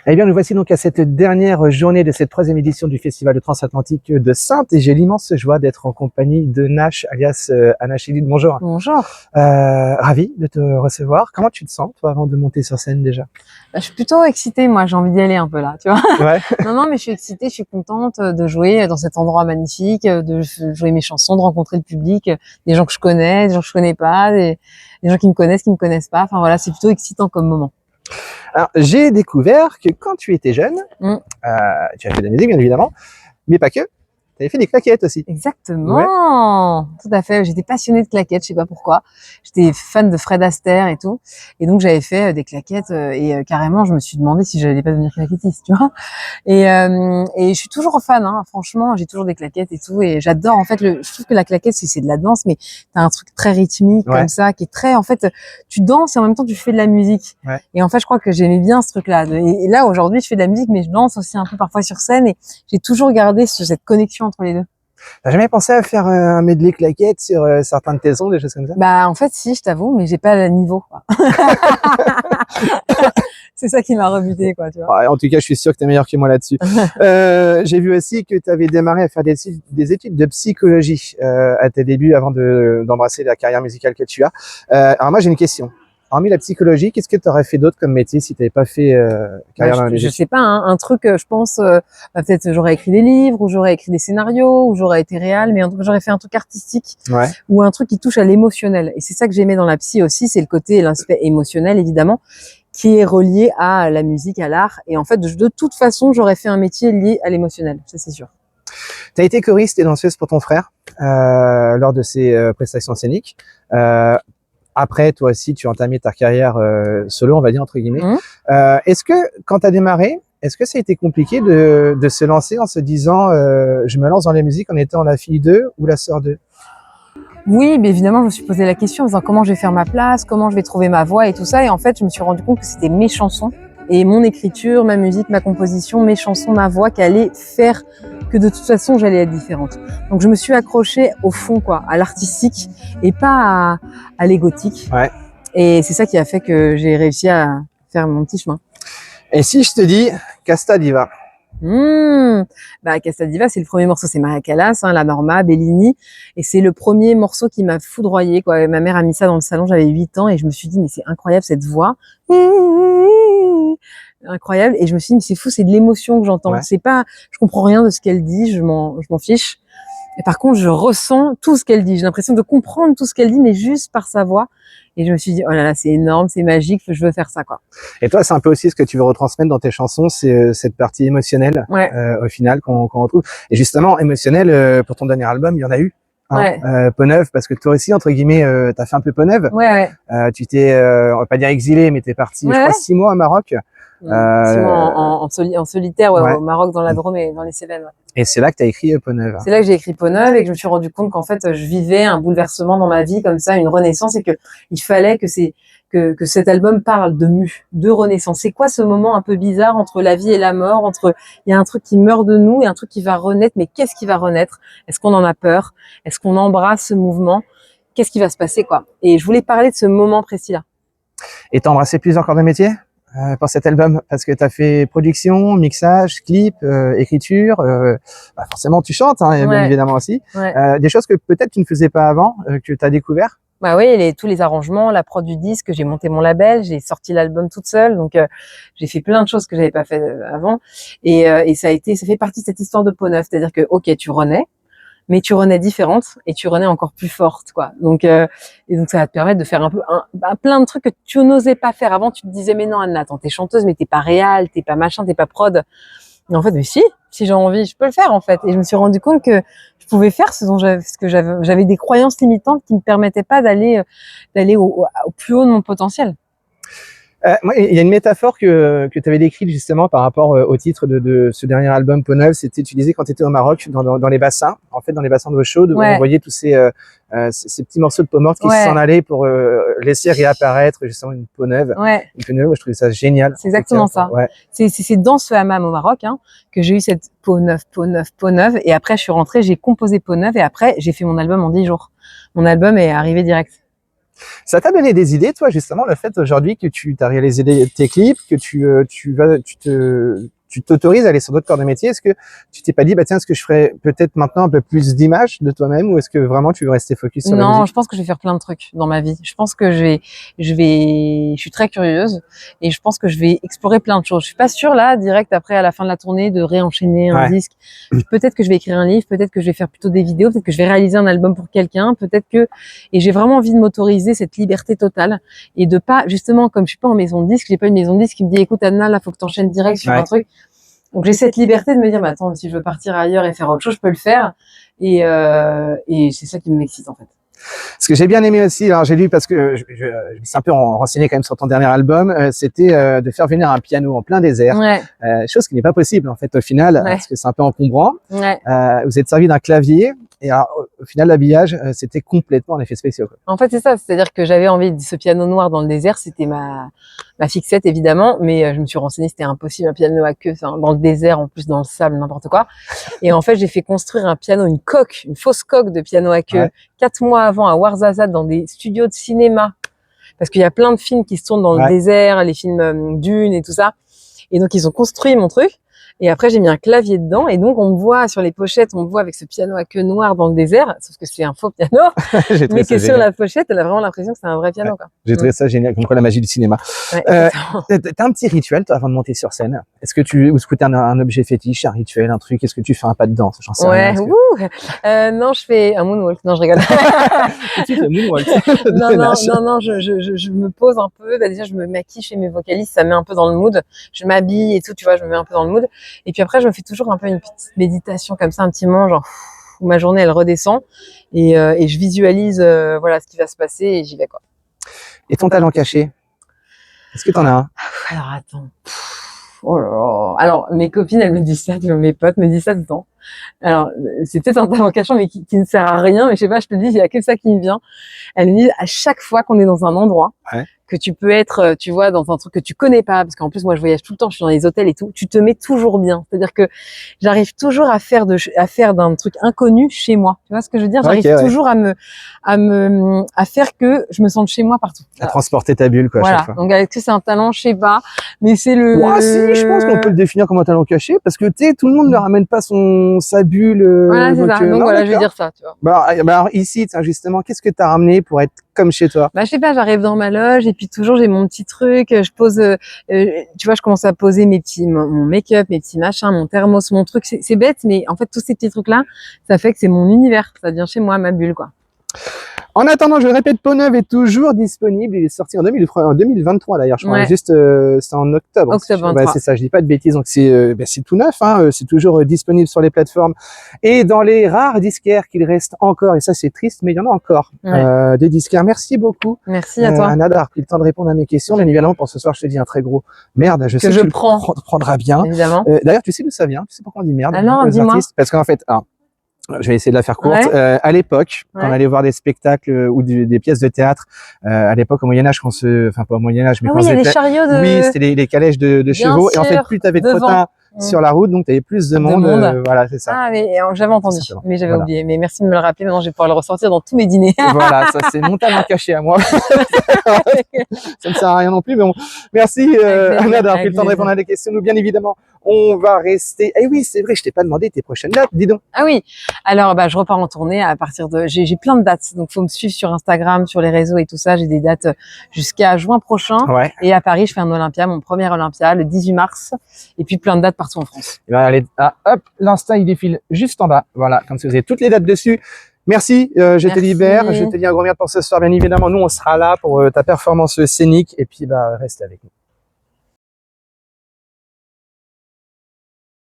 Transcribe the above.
Eh bien, nous voici donc à cette dernière journée de cette 3e édition du Festival de Transatlantique de Saintes et j'ai l'immense joie d'être en compagnie de Nash, alias Anna Chédid. Bonjour. Bonjour. Ravi de te recevoir. Comment tu te sens, toi, avant de monter sur scène déjà? Je suis plutôt excitée, moi, j'ai envie d'y aller un peu là, tu vois. Ouais. Non, mais je suis excitée, je suis contente de jouer dans cet endroit magnifique, de jouer mes chansons, de rencontrer le public, des gens que je connais, des gens que je connais pas, des gens qui me connaissent pas. Enfin voilà, c'est plutôt excitant comme moment. Alors, j'ai découvert que quand tu étais jeune, tu as fait de la musique, bien évidemment, mais pas que. Tu avais fait des claquettes aussi. Exactement, ouais. Tout à fait. J'étais passionnée de claquettes, je sais pas pourquoi. J'étais fan de Fred Astaire et tout, et donc j'avais fait des claquettes et carrément je me suis demandé si j'allais pas devenir claquettiste, tu vois. Et je suis toujours fan, hein. Franchement, j'ai toujours des claquettes et tout, et j'adore. En fait, je trouve que la claquette c'est de la danse, mais t'as un truc très rythmique comme ça, qui est très, en fait, tu danses et en même temps tu fais de la musique. Ouais. Et en fait, je crois que j'aimais bien ce truc-là. Et là aujourd'hui, je fais de la musique, mais je danse aussi un peu parfois sur scène, et j'ai toujours gardé cette connexion entre les deux. T'as jamais pensé à faire un medley claquettes sur certains de tes sons, des choses comme ça? Bah en fait si, je t'avoue, mais j'ai pas le niveau, quoi. C'est ça qui m'a rebuté, quoi, tu vois. En tout cas, je suis sûr que tu es meilleur que moi là-dessus. J'ai vu aussi que tu avais démarré à faire des études de psychologie à tes débuts avant d'embrasser la carrière musicale que tu as. Alors moi, j'ai une question. Hormis la psychologie, qu'est-ce que tu aurais fait d'autre comme métier si tu n'avais pas fait carrière dans la musique? Je sais pas, hein, un truc, je pense, peut-être j'aurais écrit des livres, ou j'aurais écrit des scénarios, ou j'aurais été réal, mais en tout cas j'aurais fait un truc artistique, ou un truc qui touche à l'émotionnel. Et c'est ça que j'aimais dans la psy aussi, c'est le côté, l'aspect émotionnel évidemment, qui est relié à la musique, à l'art. Et en fait, de toute façon, j'aurais fait un métier lié à l'émotionnel, ça c'est sûr. Tu as été choriste et danseuse pour ton frère lors de ses prestations scéniques. Après, toi aussi, tu as entamé ta carrière solo, on va dire, entre guillemets. Est-ce que, quand tu as démarré, est-ce que ça a été compliqué de se lancer en se disant je me lance dans la musique en étant la fille d'eux ou la sœur d'eux? Oui, mais évidemment, je me suis posé la question en disant comment je vais faire ma place, comment je vais trouver ma voix et tout ça. Et en fait, je me suis rendu compte que c'était mes chansons et mon écriture, ma musique, ma composition, mes chansons, ma voix qui allaient faire que de toute façon, j'allais être différente. Donc, je me suis accrochée au fond, quoi, à l'artistique et pas à l'égotique. Ouais. Et c'est ça qui a fait que j'ai réussi à faire mon petit chemin. Et si je te dis Casta Diva? Bah, Casta Diva, c'est le premier morceau, c'est Maria Callas, hein, La Norma, Bellini, et c'est le premier morceau qui m'a foudroyée, quoi. Ma mère a mis ça dans le salon, j'avais 8 ans, et je me suis dit, mais c'est incroyable cette voix, incroyable, et je me suis dit, mais c'est fou, c'est de l'émotion que j'entends. C'est pas, je comprends rien de ce qu'elle dit, je m'en fiche. Et par contre, je ressens tout ce qu'elle dit. J'ai l'impression de comprendre tout ce qu'elle dit, mais juste par sa voix. Et je me suis dit, oh là là, c'est énorme, c'est magique, je veux faire ça, quoi. Et toi, c'est un peu aussi ce que tu veux retransmettre dans tes chansons, c'est cette partie émotionnelle, au final, qu'on retrouve. Et justement, émotionnelle, pour ton dernier album, il y en a eu. Peau neuve, parce que toi aussi, entre guillemets, t'as fait un peu peau neuve. Tu t'es, on va pas dire exilé, mais t'es parti, je crois, 6 mois au Maroc. 6 mois en solitaire, au Maroc, dans la Drôme et dans les Cévennes. Et c'est là que tu as écrit Peau neuve. C'est là que j'ai écrit Peau neuve et que je me suis rendu compte qu'en fait, je vivais un bouleversement dans ma vie, comme ça, une renaissance, et que il fallait que cet album parle de renaissance. C'est quoi ce moment un peu bizarre entre la vie et la mort, il y a un truc qui meurt de nous et un truc qui va renaître, mais qu'est-ce qui va renaître? Est-ce qu'on en a peur? Est-ce qu'on embrasse ce mouvement? Qu'est-ce qui va se passer, quoi? Et je voulais parler de ce moment précis-là. Et t'as embrassé plusieurs corps de métier pour cet album, parce que tu as fait production, mixage, clip, écriture, bah forcément tu chantes, hein, bien évidemment aussi. Des choses que peut-être tu ne faisais pas avant, que tu as découvert. Bah oui, tous les arrangements, la prod du disque, j'ai monté mon label, j'ai sorti l'album toute seule, donc j'ai fait plein de choses que j'avais pas fait avant, et ça fait partie de cette histoire de Peau neuve, c'est-à-dire que ok, tu renais, mais tu renais différente et tu renais encore plus forte, quoi. Donc et donc ça va te permettre de faire un peu plein de trucs que tu n'osais pas faire avant. Tu te disais mais non Anna, attends, t'es chanteuse mais t'es pas réal, t'es pas machin, t'es pas prod. Et en fait, mais si j'ai envie, je peux le faire en fait. Et je me suis rendu compte que je pouvais faire ce que j'avais des croyances limitantes qui me permettaient pas d'aller au plus haut de mon potentiel. Moi, il y a une métaphore que tu avais décrite justement par rapport au titre de ce dernier album Peau neuve. C'était, tu disais, quand tu étais au Maroc, dans les bassins, en fait, dans les bassins d'eau chaude, où on voyait tous ces petits morceaux de peau morte qui s'en allaient pour laisser réapparaître justement une peau neuve. Une peau neuve, moi, je trouvais ça génial. C'est exactement ça. C'est dans ce hammam au Maroc, hein, que j'ai eu cette peau neuve, peau neuve, peau neuve. Et après, je suis rentrée, j'ai composé Peau neuve, et après, j'ai fait mon album en 10 jours. Mon album est arrivé direct. Ça t'a donné des idées, toi, justement, le fait aujourd'hui que tu as réalisé tes clips, que tu t'autorises à aller sur d'autres corps de métier. Est-ce que tu t'es pas dit, bah tiens, est-ce que je ferais peut-être maintenant un peu plus d'images de toi-même, ou est-ce que vraiment tu veux rester focus sur la musique? Non, je pense que je vais faire plein de trucs dans ma vie. Je pense que je suis très curieuse et je pense que je vais explorer plein de choses. Je suis pas sûre là, direct après à la fin de la tournée, de réenchaîner un disque. Peut-être que je vais écrire un livre, peut-être que je vais faire plutôt des vidéos, peut-être que je vais réaliser un album pour quelqu'un, et j'ai vraiment envie de m'autoriser cette liberté totale et de pas, justement, comme je suis pas en maison de disque, j'ai pas une maison de disque qui me dit, écoute, Anna, là, faut que t'enchaînes direct sur un truc. Donc j'ai cette liberté de me dire, mais attends, si je veux partir ailleurs et faire autre chose, je peux le faire. Et c'est ça qui m'excite en fait. Ce que j'ai bien aimé aussi, alors j'ai lu parce que je me suis un peu renseigné quand même sur ton dernier album, c'était de faire venir un piano en plein désert, chose qui n'est pas possible en fait au final, parce que c'est un peu encombrant. Vous êtes servi d'un clavier. Et alors, au final, l'habillage, c'était complètement en effet spéciaux, quoi. En fait, c'est ça. C'est-à-dire que j'avais envie de ce piano noir dans le désert. C'était ma fixette, évidemment. Mais je me suis renseignée, c'était impossible. Un piano à queue, dans le désert, en plus dans le sable, n'importe quoi. Et en fait, j'ai fait construire un piano, une fausse coque de piano à queue, 4 mois avant à Ouarzazate, dans des studios de cinéma. Parce qu'il y a plein de films qui se tournent dans le désert, les films Dune et tout ça. Et donc, ils ont construit mon truc. Et après, j'ai mis un clavier dedans. Et donc, on me voit sur les pochettes, on me voit avec ce piano à queue noire dans le désert. Sauf que c'est un faux piano. Mais que sur la pochette, elle a vraiment l'impression que c'est un vrai piano, quoi. J'ai trouvé ça génial, comme quoi la magie du cinéma. T'as un petit rituel, toi, avant de monter sur scène? Est-ce que t'as un objet fétiche, un rituel, un truc? Est-ce que tu fais un pas de danse? J'en sais rien. Non, je fais un moonwalk. Non, je rigole. Tu fais moonwalk. Non, je me pose un peu. Bah, déjà, je me maquille chez mes vocalistes. Ça met un peu dans le mood. Je m'habille et tout, tu vois, je me mets un peu dans le mood. Et puis après, je me fais toujours un peu une petite méditation comme ça, un petit moment, genre, où ma journée, elle redescend. Et je visualise, voilà, ce qui va se passer et j'y vais, quoi. Et ton talent caché? Est-ce que t'en as un? Alors, attends. Oh là là. Alors, mes copines, elles me disent ça, mes potes me disent ça tout le temps. Alors, c'est peut-être un talent caché, mais qui ne sert à rien, mais je sais pas, je te dis, il y a que ça qui me vient. Elles me disent, à chaque fois qu'on est dans un endroit, que tu peux être, tu vois, dans un truc que tu connais pas, parce qu'en plus, moi, je voyage tout le temps, je suis dans les hôtels et tout, tu te mets toujours bien. C'est-à-dire que j'arrive toujours à faire d'un truc inconnu chez moi. Tu vois ce que je veux dire? J'arrive toujours à faire que je me sente chez moi partout. À transporter ta bulle, quoi, à chaque fois. Donc, est-ce que c'est un talent? Je sais pas. Mais c'est le... Si, je pense qu'on peut le définir comme un talent caché, parce que, tu sais, tout le monde ne ramène pas sa bulle. Voilà, c'est ça. Donc voilà, je vais dire ça, tu vois. Bah, alors ici, tiens, justement, qu'est-ce que t'as ramené pour être comme chez toi? Bah, je sais pas, j'arrive dans ma loge et puis toujours j'ai mon petit truc, je pose, tu vois, je commence à poser mon make-up, mes petits machins, mon thermos, mon truc. C'est bête, mais en fait, tous ces petits trucs-là, ça fait que c'est mon univers. Ça devient chez moi, ma bulle, quoi. En attendant, je le répète, Peau Neuve est toujours disponible. Il est sorti en 2023 d'ailleurs, je crois. Juste, c'est en octobre. Octobre 23. C'est ça, je dis pas de bêtises. Donc c'est tout neuf, hein. C'est toujours disponible sur les plateformes et dans les rares disquaires qu'il reste encore. Et ça, c'est triste, mais il y en a encore des disquaires. Merci beaucoup. Merci à toi. Anna, d'avoir pris le temps de répondre à mes questions. Bien évidemment, pour ce soir, je te dis un très gros merde. Je sais que tu prendras bien. Évidemment. D'ailleurs, tu sais d'où ça vient? Tu sais pourquoi on dit merde? Ah non, dis-moi. Parce qu'en fait, je vais essayer de la faire courte. À l'époque, quand on allait voir des spectacles ou des pièces de théâtre, à l'époque au Moyen-Âge, enfin pas au Moyen-Âge, mais quand il y a des chariots de... Oui, c'était les calèches de chevaux. Et en fait, plus t'avais de trottin sur la route, donc t'avais plus de monde. Voilà, c'est ça. Ah, mais j'avais entendu, mais j'avais oublié. Mais merci de me le rappeler. Maintenant, je vais pouvoir le ressortir dans tous mes dîners. Voilà, ça c'est mon talent caché à moi. Ça me sert à rien non plus, mais bon. Merci Anna d'avoir pris le temps de répondre à des questions. Nous, bien évidemment, on va rester. Eh oui, c'est vrai, je t'ai pas demandé tes prochaines dates. Dis donc. Ah oui. Alors, je repars en tournée à partir de. J'ai plein de dates, donc faut me suivre sur Instagram, sur les réseaux et tout ça. J'ai des dates jusqu'à juin prochain. Et à Paris, je fais un Olympia, mon premier Olympia, le 18 mars. Et puis plein de dates partout en France. Et ben, allez, hop, l'Insta il défile juste en bas. Voilà, comme ça vous avez toutes les dates dessus. Merci, je te libère. Je te dis un gros merde pour ce soir, bien évidemment. Nous, on sera là pour ta performance scénique. Et puis, reste avec nous.